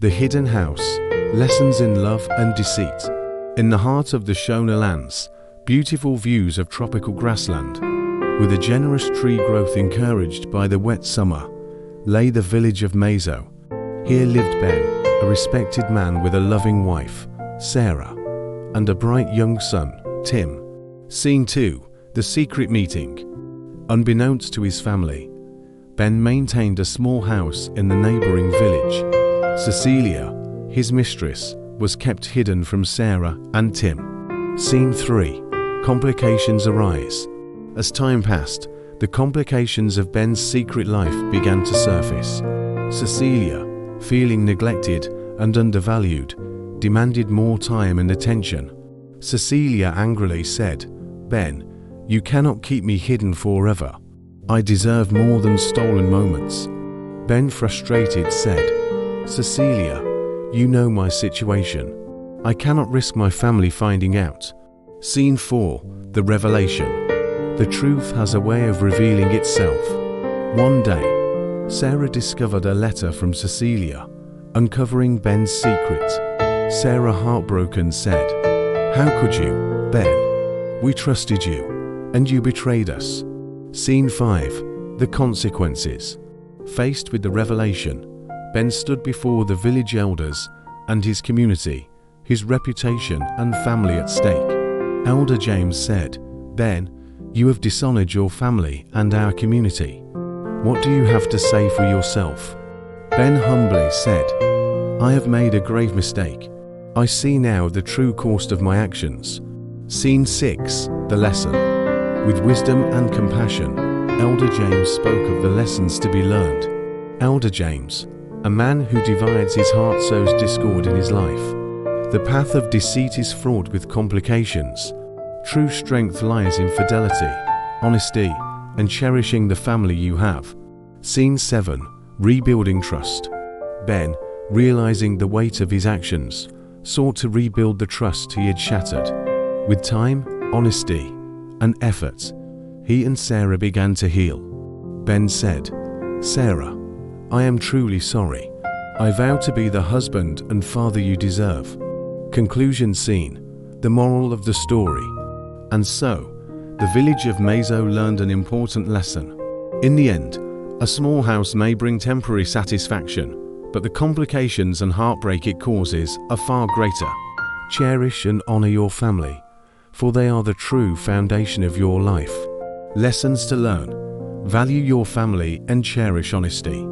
The Hidden House, Lessons in Love and Deceit. In the heart of the Shona lands, beautiful views of tropical grassland, with a generous tree growth encouraged by the wet summer, lay the village of Mazo. Here lived Ben, a respected man with a loving wife, Sarah, and a bright young son, Tim. Scene 2, The Secret Meeting. Unbeknownst to his family, Ben maintained a small house in the neighboring village. Cecilia, his mistress, was kept hidden from Sarah and Tim. Scene 3, Complications arise. As time passed, the complications of Ben's secret life began to surface. Cecilia, feeling neglected and undervalued, demanded more time and attention. Cecilia angrily said, "Ben, you cannot keep me hidden forever. I deserve more than stolen moments." Ben, frustrated, said, "Cecilia, you know my situation. I cannot risk my family finding out." Scene 4, The Revelation. The truth has a way of revealing itself. One day, Sarah discovered a letter from Cecilia, uncovering Ben's secret. Sarah, heartbroken, said, "How could you, Ben? We trusted you, and you betrayed us." Scene 5, The Consequences. Faced with the revelation, Ben stood before the village elders and his community, his reputation and family at stake. Elder James said, "Ben, you have dishonored your family and our community. What do you have to say for yourself?" Ben humbly said, "I have made a grave mistake. I see now the true cost of my actions." Scene 6, The Lesson. With wisdom and compassion, Elder James spoke of the lessons to be learned. Elder James, a man who divides his heart sows discord in his life. The path of deceit is fraught with complications. True strength lies in fidelity, honesty, and cherishing the family you have. Scene 7, Rebuilding Trust. Ben, realizing the weight of his actions, sought to rebuild the trust he had shattered. With time, honesty, and effort, he and Sarah began to heal. Ben said, "Sarah, I am truly sorry. I vow to be the husband and father you deserve." Conclusion scene, the moral of the story. And so, the village of Mazo learned an important lesson. In the end, a small house may bring temporary satisfaction, but the complications and heartbreak it causes are far greater. Cherish and honor your family, for they are the true foundation of your life. Lessons to learn: value your family and cherish honesty.